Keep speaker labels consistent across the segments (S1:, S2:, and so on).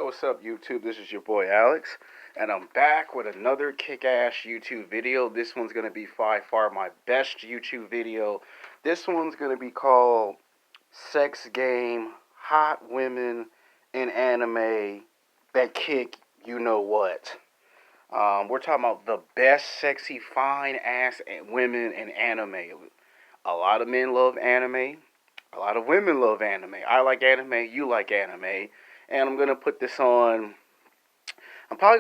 S1: what's up, YouTube? This is your boy Alex, and I'm back with another kick-ass YouTube video. This one's going to be by far my best YouTube video. This one's going to be called Sex Game, Hot Women in Anime That Kick You Know What. We're talking about the best sexy, fine-ass women in anime. A lot of men love anime. A lot of women love anime. I like anime, you like anime. And I'm probably going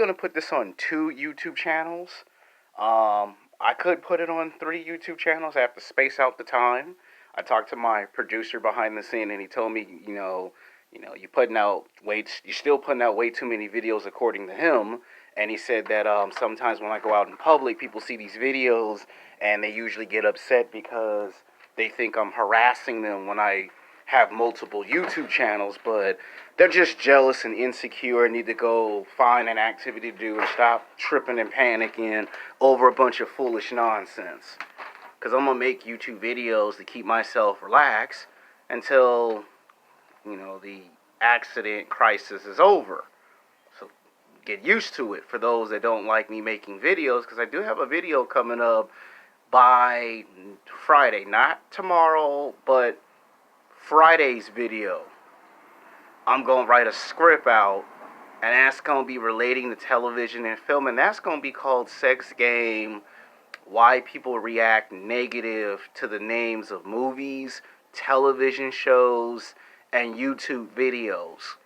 S1: to put this on 2 YouTube channels. I could put it on 3 YouTube channels. I have to space out the time. I talked to my producer behind the scene, and he told me, you're still putting out way too many videos according to him. And he said that sometimes when I go out in public, people see these videos, and they usually get upset because they think I'm harassing them when I have multiple YouTube channels, but they're just jealous and insecure and need to go find an activity to do and stop tripping and panicking over a bunch of foolish nonsense. Because I'm going to make YouTube videos to keep myself relaxed until, the accident crisis is over. So get used to it for those that don't like me making videos, because I do have a video coming up by Friday. Not tomorrow, but Friday's video. I'm going to write a script out, and that's going to be relating to television and film, and that's going to be called Sex Game, Why People React Negative to the Names of Movies, Television Shows, and YouTube Videos.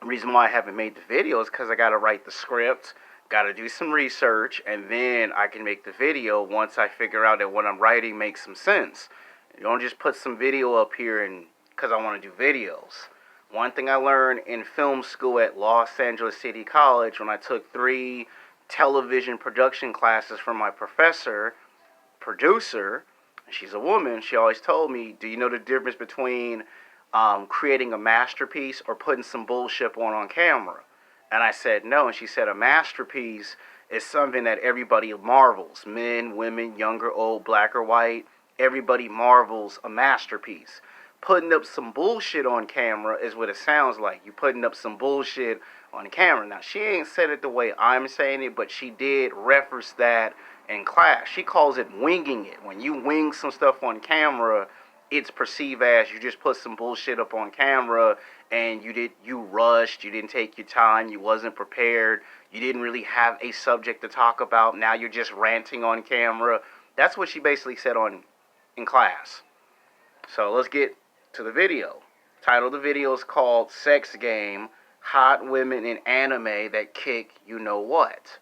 S1: The reason why I haven't made the video is because I got to write the script, got to do some research, and then I can make the video once I figure out that what I'm writing makes some sense. You don't just put some video up here and because I want to do videos. One thing I learned in film school at Los Angeles City College when I took 3 television production classes from my producer, she's a woman, she always told me, do you know the difference between creating a masterpiece or putting some bullshit on camera? And I said no, and she said a masterpiece is something that everybody marvels. Men, women, young or old, black or white. Everybody marvels a masterpiece. Putting up some bullshit on camera is what it sounds like. You putting up some bullshit on camera. Now, she ain't said it the way I'm saying it, but she did reference that in class. She calls it winging it. When you wing some stuff on camera, it's perceived as you just put some bullshit up on camera and you rushed, you didn't take your time, you wasn't prepared, you didn't really have a subject to talk about. Now you're just ranting on camera. That's what she basically said in class. So let's get to the video. Title of the video is called Sex Game, Hot Women in Anime That Kick You Know What.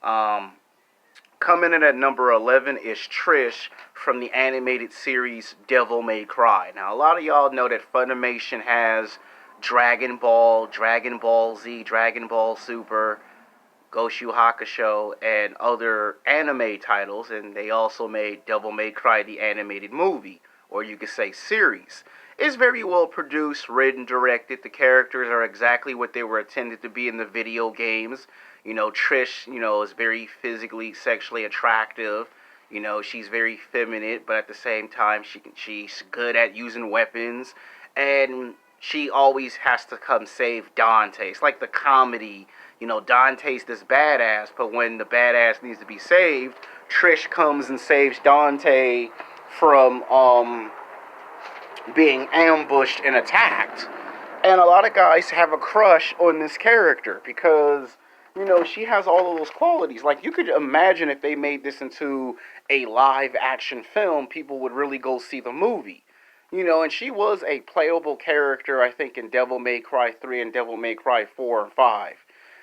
S1: Coming in at number 11 is Trish from the animated series Devil May Cry. Now, a lot of y'all know that Funimation has Dragon Ball, Dragon Ball Z, Dragon Ball Super, Goshu Hakusho, and other anime titles, and they also made Devil May Cry the animated movie, or you could say series. It's very well produced, written, directed. The characters are exactly what they were intended to be in the video games. Trish, is very physically, sexually attractive. She's very feminine, but at the same time, she's good at using weapons, and she always has to come save Dante. It's like the comedy. Dante's this badass, but when the badass needs to be saved, Trish comes and saves Dante from being ambushed and attacked. And a lot of guys have a crush on this character because, she has all of those qualities. Like, you could imagine if they made this into a live action film, people would really go see the movie. And she was a playable character, I think, in Devil May Cry 3 and Devil May Cry 4 and 5.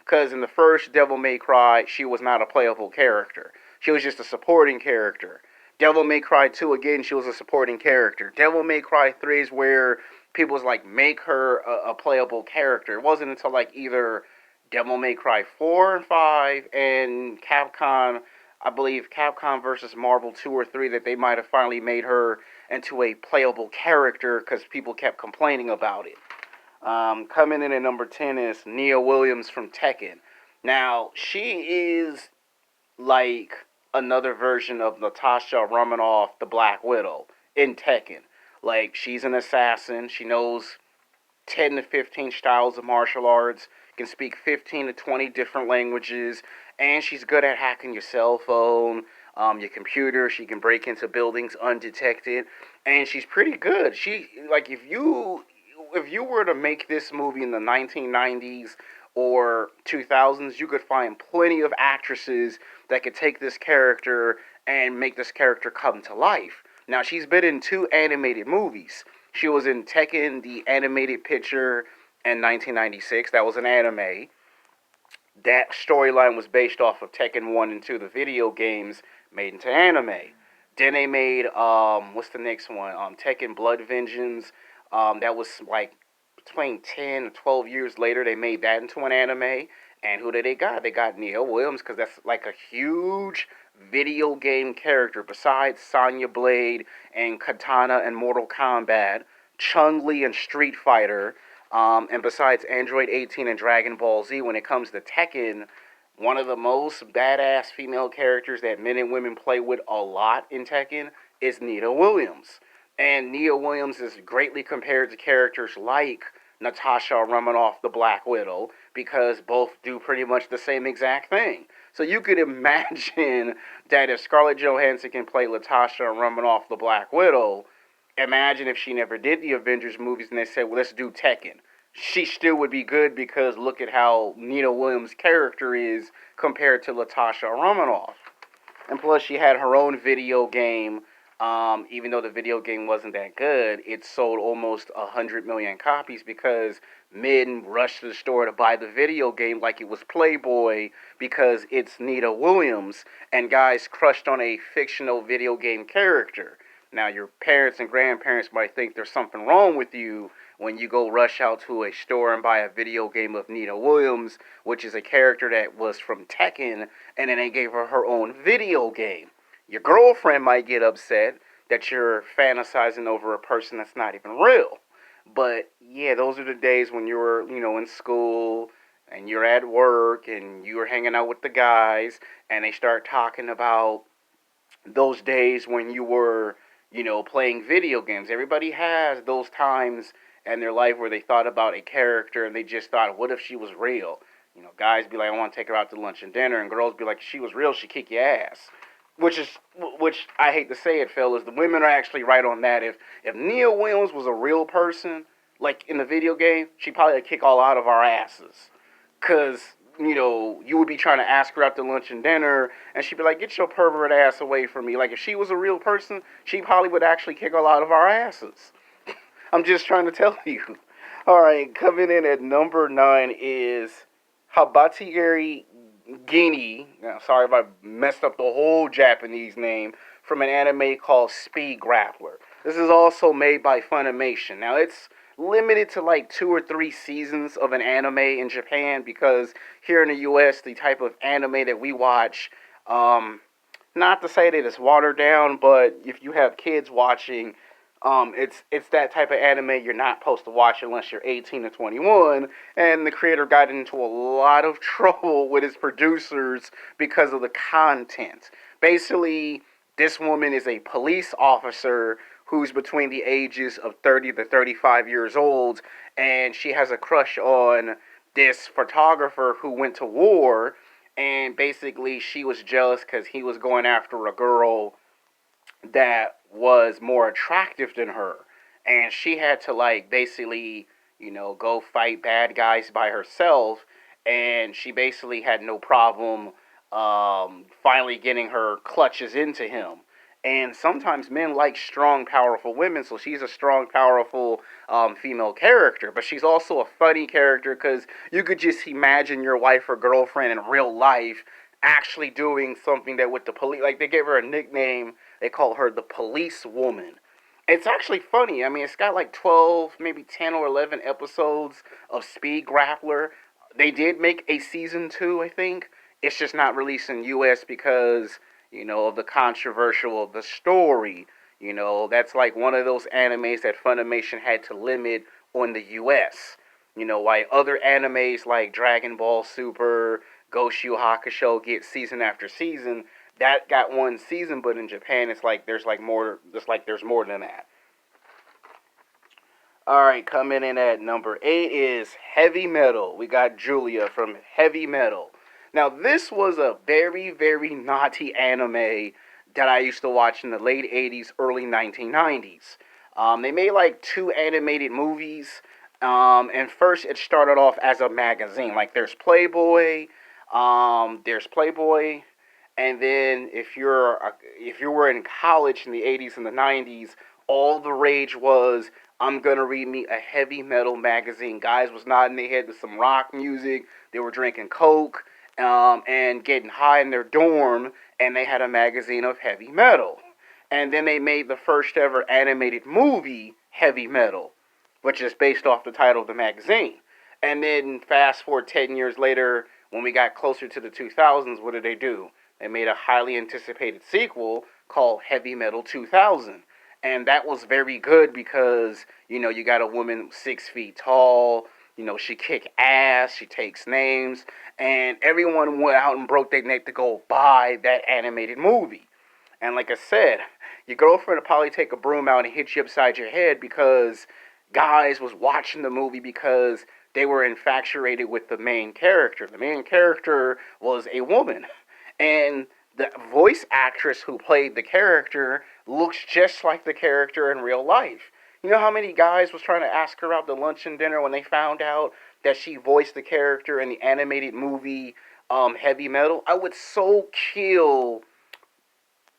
S1: Because in the first Devil May Cry, she was not a playable character. She was just a supporting character. Devil May Cry 2, again, she was a supporting character. Devil May Cry 3 is where people was like, make her a playable character. It wasn't until like either Devil May Cry 4 and 5 and Capcom, I believe Capcom versus Marvel 2 or 3, that they might have finally made her into a playable character because people kept complaining about it. Coming in at number 10 is Williams From Tekken. Now, she is like another version of Natasha Romanoff, the Black Widow, in Tekken. Like, she's an assassin. She knows 10 to 15 styles of martial arts, can speak 15 to 20 different languages, and she's good at hacking your cell phone, your computer. She can break into buildings undetected, and she's pretty good. She, like, if you were to make this movie in the 1990s or 2000s, you could find plenty of actresses that could take this character and make this character come to life. Now, she's been in 2 animated movies. She was in Tekken, the animated picture, in 1996. That was an anime. That storyline was based off of Tekken 1 and 2, the video games, made into anime. Then they made, what's the next one? Tekken Blood Vengeance. That was like between 10 and 12 years later, they made that into an anime. And who did they got? They got Nia Williams, because that's like a huge video game character. Besides Sonya Blade and Katana and Mortal Kombat, Chun-Li and Street Fighter, and besides Android 18 and Dragon Ball Z, when it comes to Tekken, one of the most badass female characters that men and women play with a lot in Tekken is Nia Williams. And Nia Williams is greatly compared to characters like Natasha Romanoff, the Black Widow, because both do pretty much the same exact thing. So you could imagine that if Scarlett Johansson can play Natasha Romanoff, the Black Widow, imagine if she never did the Avengers movies and they said, well, let's do Tekken. She still would be good, because look at how Nia Williams' character is compared to Natasha Romanoff. And plus, she had her own video game. Even though the video game wasn't that good, it sold almost 100 million copies because men rushed to the store to buy the video game like it was Playboy because it's Nia Williams, and guys crushed on a fictional video game character. Now, your parents and grandparents might think there's something wrong with you when you go rush out to a store and buy a video game of Nia Williams, which is a character that was from Tekken, and then they gave her her own video game. Your girlfriend might get upset that you're fantasizing over a person that's not even real. But, yeah, those are the days when you were, in school and you're at work and you're hanging out with the guys and they start talking about those days when you were, playing video games. Everybody has those times in their life where they thought about a character and they just thought, what if she was real? Guys be like, I want to take her out to lunch and dinner, and girls be like, if she was real, she'd kick your ass. Which I hate to say it, fellas, the women are actually right on that. If Nia Williams was a real person, like in the video game, she'd probably kick all out of our asses. Because, you would be trying to ask her out to lunch and dinner, and she'd be like, get your pervert ass away from me. Like, if she was a real person, she probably would actually kick all out of our asses. I'm just trying to tell you. Alright, coming in at number 9 is Hibari Guinea, sorry if I messed up the whole Japanese name, from an anime called Speed Grappler. This is also made by Funimation. Now, it's limited to like 2 or 3 seasons of an anime in Japan, because here in the U.S., the type of anime that we watch, not to say that it's watered down, but if you have kids watching, it's that type of anime you're not supposed to watch unless you're 18 to 21, and the creator got into a lot of trouble with his producers because of the content. Basically, this woman is a police officer who's between the ages of 30 to 35 years old, and she has a crush on this photographer who went to war, and basically she was jealous because he was going after a girl that was more attractive than her, and she had to basically go fight bad guys by herself, and she basically had no problem finally getting her clutches into him. And sometimes men like strong, powerful women, so she's a strong, powerful female character. But she's also a funny character because you could just imagine your wife or girlfriend in real life actually doing something that with the police, like they gave her a nickname, they call her the police woman. It's actually funny. I mean, it's got like 12, maybe 10 or 11 episodes of Speed Grappler. They did make a season 2, I think. It's just not released in U.S. because of the controversial of the story. That's like one of those animes that Funimation had to limit on the U.S. Why other animes like Dragon Ball Super, Goshu Hakusho get season after season, that got 1 season, but in Japan it's like there's more than that. All right, coming in at number 8 is Heavy Metal. We got Julia from Heavy Metal. Now, this was a very, very naughty anime that I used to watch in the late 80s, early 1990s. They made like 2 animated movies. And first, it started off as a magazine. Like, there's Playboy, and then if you were in college in the 80s and the 90s, all the rage was I'm gonna read me a heavy metal magazine. Guys was nodding their head to some rock music. They were drinking coke and getting high in their dorm, and they had a magazine of heavy metal. And then they made the first ever animated movie, Heavy Metal, which is based off the title of the magazine. And then fast forward 10 years later, when we got closer to the 2000s, what did they do? They made a highly anticipated sequel called Heavy Metal 2000. And that was very good because, you got a woman 6 feet tall, she kick ass, she takes names, and everyone went out and broke their neck to go buy that animated movie. And like I said, your girlfriend would probably take a broom out and hit you upside your head because guys was watching the movie because they were infatuated with the main character. The main character was a woman. And the voice actress who played the character looks just like the character in real life. You know how many guys was trying to ask her out to lunch and dinner when they found out that she voiced the character in the animated movie Heavy Metal? I would so kill.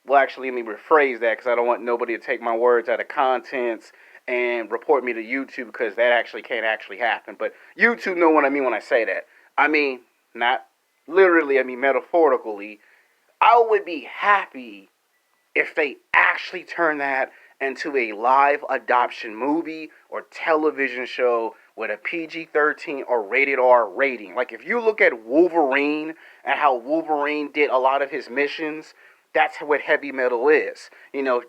S1: Well, actually, let me rephrase that because I don't want nobody to take my words out of context and report me to YouTube because that actually can't actually happen. But YouTube know what I mean when I say that. I mean, not literally, I mean metaphorically. I would be happy if they actually turn that into a live adoption movie or television show with a PG-13 or rated R rating. Like if you look at Wolverine and how Wolverine did a lot of his missions, that's what Heavy Metal is.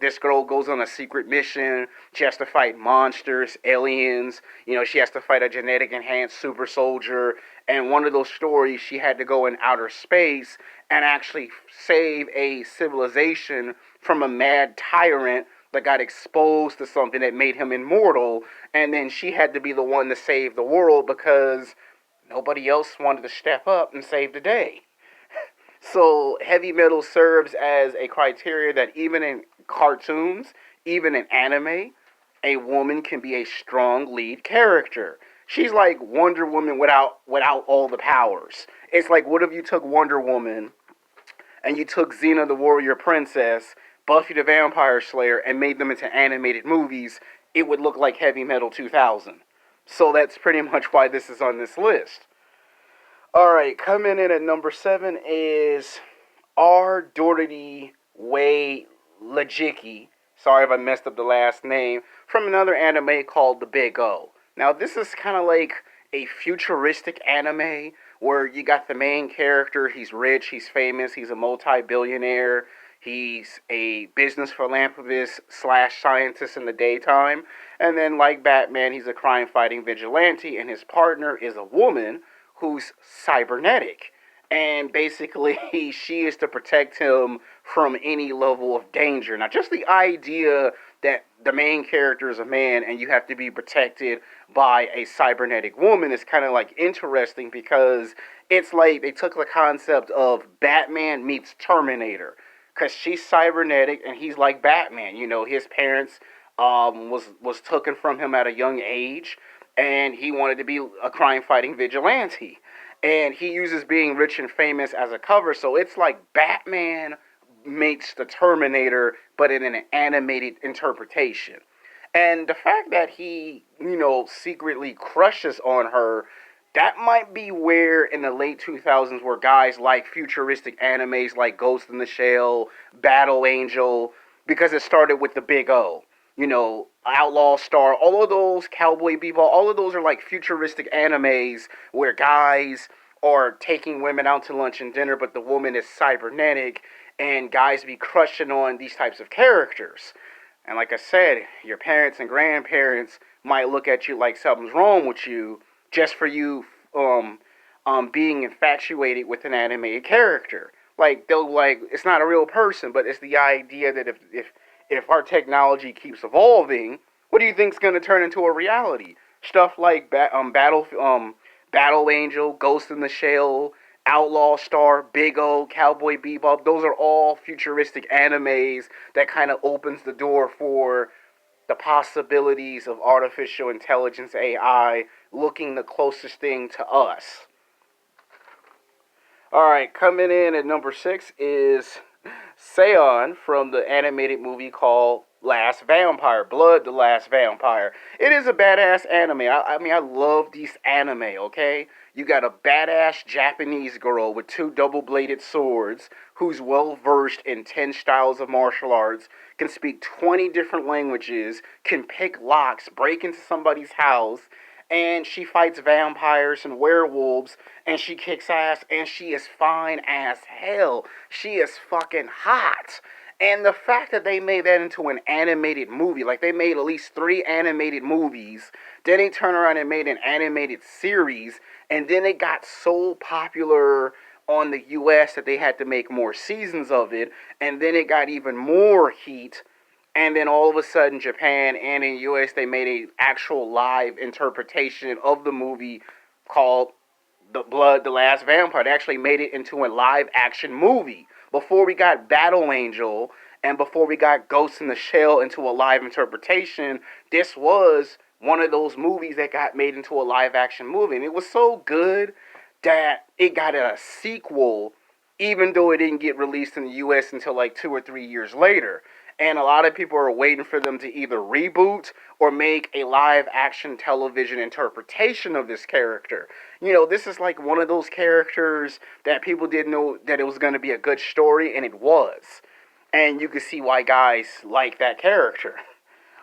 S1: This girl goes on a secret mission. She has to fight monsters, aliens. She has to fight a genetic enhanced super soldier. And one of those stories, she had to go in outer space and actually save a civilization from a mad tyrant that got exposed to something that made him immortal. And then she had to be the one to save the world because nobody else wanted to step up and save the day. So heavy metal serves as a criteria that even in cartoons, even in anime, a woman can be a strong lead character. She's like Wonder Woman without all the powers. It's like, what if you took Wonder Woman and you took Xena the Warrior Princess, Buffy the Vampire Slayer, and made them into animated movies? It would look like Heavy Metal 2000. So that's pretty much why this is on this list. Alright, coming in at number 7 is R. Dorothy Way Lajicki. Sorry if I messed up the last name. From another anime called The Big O. Now, this is kind of like a futuristic anime where you got the main character. He's rich, he's famous, he's a multi-billionaire. He's a business philanthropist slash scientist in the daytime. And then, like Batman, he's a crime-fighting vigilante, and his partner is a woman who's cybernetic. And basically, she is to protect him from any level of danger. Now, just the idea that the main character is a man and you have to be protected by a cybernetic woman is kind of like interesting because it's like they took the concept of Batman meets Terminator. Because she's cybernetic and he's like Batman. His parents was taken from him at a young age, and he wanted to be a crime-fighting vigilante. And he uses being rich and famous as a cover, so it's like Batman meets the Terminator, but in an animated interpretation. And the fact that he, secretly crushes on her, that might be where in the late 2000s where guys like futuristic animes like Ghost in the Shell, Battle Angel, because it started with the Big O. Outlaw Star, all of those, Cowboy Bebop, all of those are like futuristic animes where guys are taking women out to lunch and dinner, but the woman is cybernetic, and guys be crushing on these types of characters. And like I said, your parents and grandparents might look at you like something's wrong with you just for you being infatuated with an animated character. Like, they'll like, it's not a real person, but it's the idea that if our technology keeps evolving, What do you think's gonna turn into a reality? Stuff like Battle Angel, Ghost in the Shell, Outlaw Star, Big O, Cowboy Bebop. Those are all futuristic animes that kind of opens the door for the possibilities of artificial intelligence AI looking the closest thing to us. Alright, coming in at number 6 is Seon from the animated movie called Last Vampire, Blood the Last Vampire. It is a badass anime. I mean, I love these anime, okay? You got a badass Japanese girl with 2 double-bladed swords who's well-versed in 10 styles of martial arts, can speak 20 different languages, can pick locks, break into somebody's house, and she fights vampires and werewolves, and she kicks ass, and she is fine as hell. She is fucking hot. And the fact that they made that into an animated movie, like they made at least 3 animated movies, then they turned around and made an animated series, and then it got so popular on the US that they had to make more seasons of it, and then it got even more heat. And then all of a sudden, Japan and in the US, they made an actual live interpretation of the movie called The Blood, the Last Vampire. They actually made it into a live action movie. Before we got Battle Angel and before we got Ghost in the Shell into a live interpretation, this was one of those movies that got made into a live action movie. And it was so good that it got a sequel, even though it didn't get released in the US until like 2 or 3 years later. And a lot of people are waiting for them to either reboot or make a live action television interpretation of this character. You know, this is like one of those characters that people didn't know that it was going to be a good story, and it was. And you can see why guys like that character.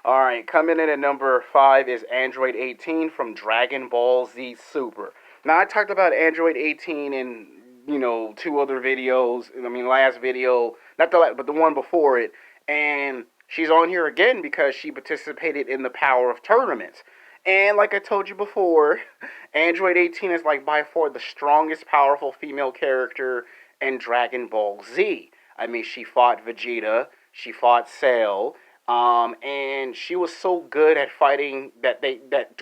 S1: Alright, coming in at number 5 is Android 18 from Dragon Ball Z Super. Now, I talked about Android 18 in, 2 other videos. I mean, last video, not the last, but the one before it. And she's on here again because she participated in the Power of Tournaments. And like I told you before, Android 18 is like by far the strongest powerful female character in Dragon Ball Z. I mean, she fought Vegeta, she fought Cell, and she was so good at fighting that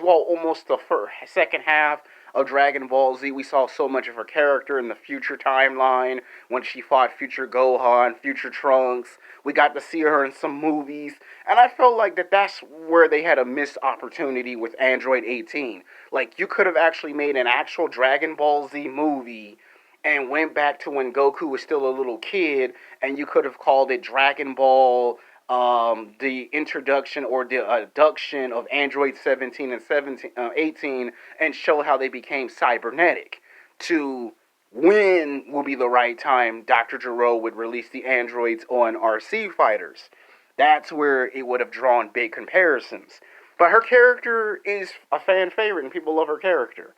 S1: almost the second half of Dragon Ball Z, we saw so much of her character in the future timeline when she fought future Gohan, future Trunks. We got to see her in some movies, and I felt like that's where they had a missed opportunity with Android 18. Like, you could have actually made an actual Dragon Ball Z movie and went back to when Goku was still a little kid, and you could have called it Dragon Ball, the introduction or the adduction of Android 17 and 18, and show how they became cybernetic. To when will be the right time Dr. Gero would release the androids on RC fighters. That's where it would have drawn big comparisons. But her character is a fan favorite, and people love her character.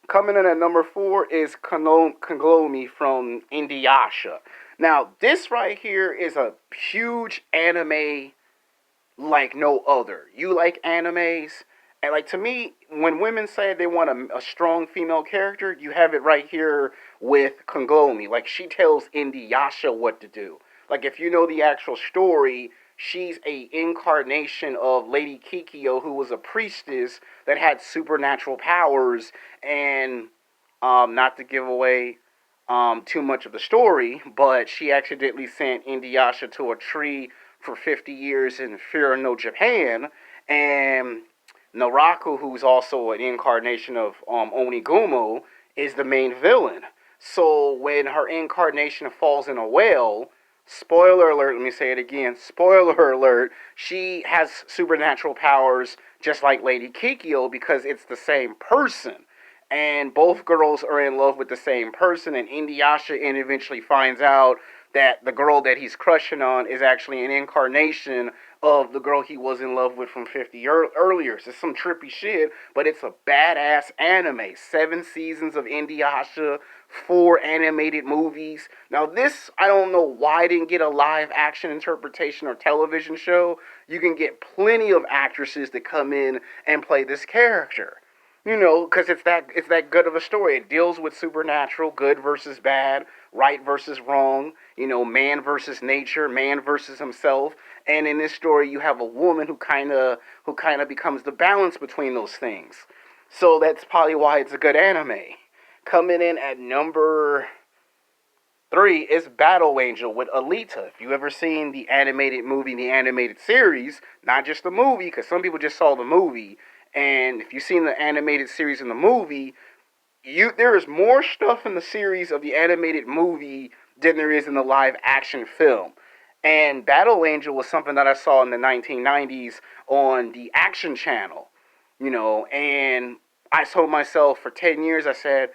S1: Coming in at number 4 is Kagome from Inuyasha. Now, this right here is a huge anime like no other. You like animes? And like, to me, when women say they want a strong female character, you have it right here with Kagome. Like, she tells Inuyasha what to do. Like, if you know the actual story, she's a incarnation of Lady Kikyo, who was a priestess that had supernatural powers. And not to give away too much of the story, but she accidentally sent Inuyasha to a tree for 50 years in Furano, Japan, and Naraku, who's also an incarnation of Onigumo, is the main villain. So when her incarnation falls in a well, spoiler alert, let me say it again, spoiler alert, she has supernatural powers just like Lady Kikyo because it's the same person. And both girls are in love with the same person, and Inuyasha eventually finds out that the girl that he's crushing on is actually an incarnation of the girl he was in love with from 50 earlier. So it's some trippy shit, but it's a badass anime. 7 seasons of Inuyasha, 4 animated movies. Now this, I don't know why I didn't get a live action interpretation or television show. You can get plenty of actresses that come in and play this character. You know, because it's that good of a story. It deals with supernatural, good versus bad, right versus wrong. You know, man versus nature, man versus himself. And in this story, you have a woman who kind of becomes the balance between those things. So that's probably why it's a good anime. Coming in at number 3 is Battle Angel with Alita. If you ever seen the animated movie, the animated series, not just the movie, because some people just saw the movie, and if you've seen the animated series in the movie, there is more stuff in the series of the animated movie than there is in the live action film. And Battle Angel was something that I saw in the 1990s on the Action Channel, you know, and I told myself for 10 years, I said,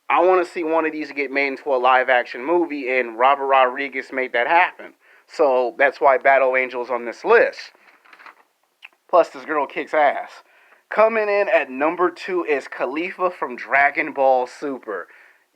S1: I want to see one of these get made into a live action movie, and Robert Rodriguez made that happen. So that's why Battle Angel's on this list. Plus, this girl kicks ass. Coming in at number 2 is Cauiflu from Dragon Ball Super.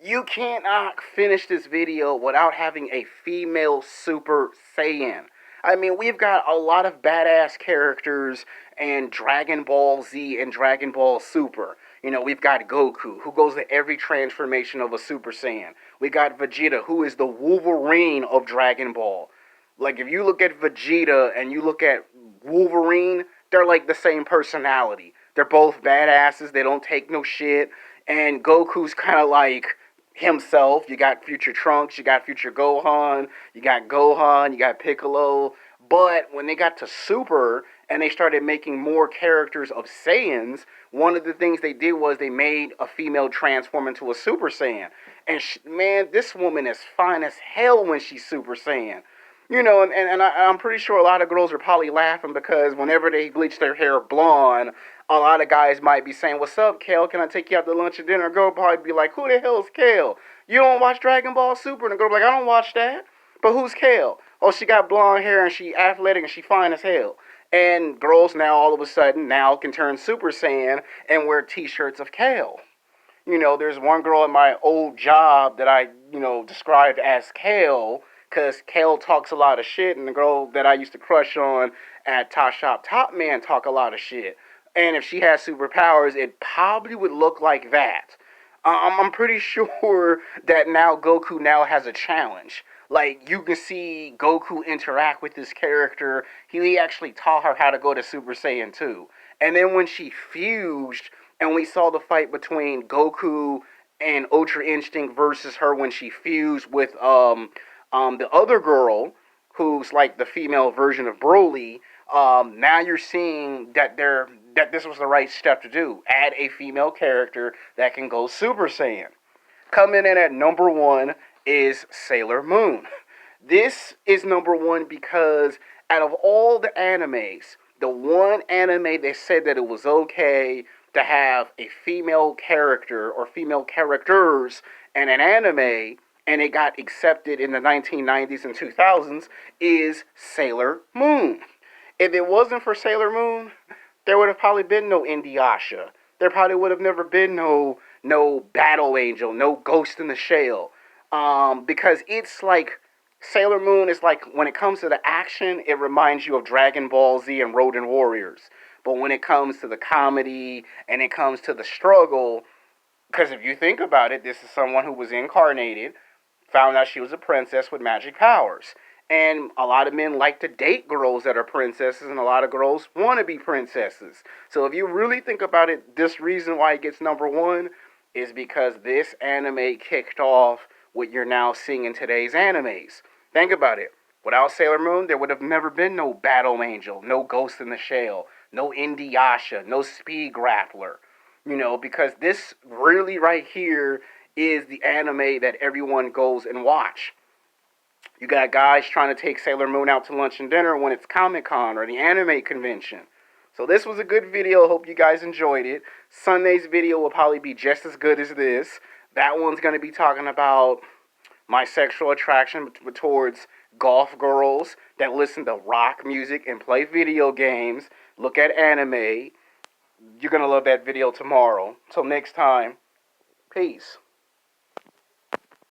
S1: You cannot finish this video without having a female Super Saiyan. I mean, we've got a lot of badass characters in Dragon Ball Z and Dragon Ball Super. You know, we've got Goku, who goes to every transformation of a Super Saiyan. We got Vegeta, who is the Wolverine of Dragon Ball. Like, if you look at Vegeta and you look at Wolverine, they're like the same personality. They're both badasses. They don't take no shit. And Goku's kind of like himself. You got Future Trunks. You got Future Gohan. You got Piccolo. But when they got to Super and they started making more characters of Saiyans, one of the things they did was they made a female transform into a Super Saiyan. And man, this woman is fine as hell when she's Super Saiyan. You know, and I'm pretty sure a lot of girls are probably laughing because whenever they bleach their hair blonde, a lot of guys might be saying, "What's up, Kale? Can I take you out to lunch or dinner?" A girl probably be like, "Who the hell is Kale? You don't watch Dragon Ball Super?" And the girl be like, "I don't watch that. But who's Kale?" "Oh, she got blonde hair and she athletic and she fine as hell." And girls now all of a sudden now can turn Super Saiyan and wear t-shirts of Kale. You know, there's one girl at my old job that I, described as Kale because Kale talks a lot of shit, and the girl that I used to crush on at Top Shop Top Man talk a lot of shit. And if she has superpowers, it probably would look like that. I'm pretty sure that now Goku now has a challenge. Like, you can see Goku interact with this character. He actually taught her how to go to Super Saiyan 2. And then when she fused, and we saw the fight between Goku and Ultra Instinct versus her when she fused with the other girl, who's like the female version of Broly. Now you're seeing that this was the right step to do. Add a female character that can go Super Saiyan. Coming in at number 1 is Sailor Moon. This is number 1 because out of all the animes, the one anime that said that it was okay to have a female character or female characters in an anime, and it got accepted in the 1990s and 2000s, is Sailor Moon. If it wasn't for Sailor Moon, there would have probably been no Inuyasha. There probably would have never been no Battle Angel, no Ghost in the Shell. Because it's like, Sailor Moon is like, when it comes to the action, it reminds you of Dragon Ball Z and Road Warriors. But when it comes to the comedy and it comes to the struggle, because if you think about it, this is someone who was incarnated, found out she was a princess with magic powers. And a lot of men like to date girls that are princesses, and a lot of girls want to be princesses. So if you really think about it, this reason why it gets number 1 is because this anime kicked off what you're now seeing in today's animes. Think about it. Without Sailor Moon, there would have never been no Battle Angel, no Ghost in the Shell, no Inuyasha, no Speed Grappler. You know, because this really right here is the anime that everyone goes and watch. You got guys trying to take Sailor Moon out to lunch and dinner when it's Comic-Con or the anime convention. So this was a good video. Hope you guys enjoyed it. Sunday's video will probably be just as good as this. That one's going to be talking about my sexual attraction towards golf girls that listen to rock music and play video games, look at anime. You're going to love that video tomorrow. Till next time, peace.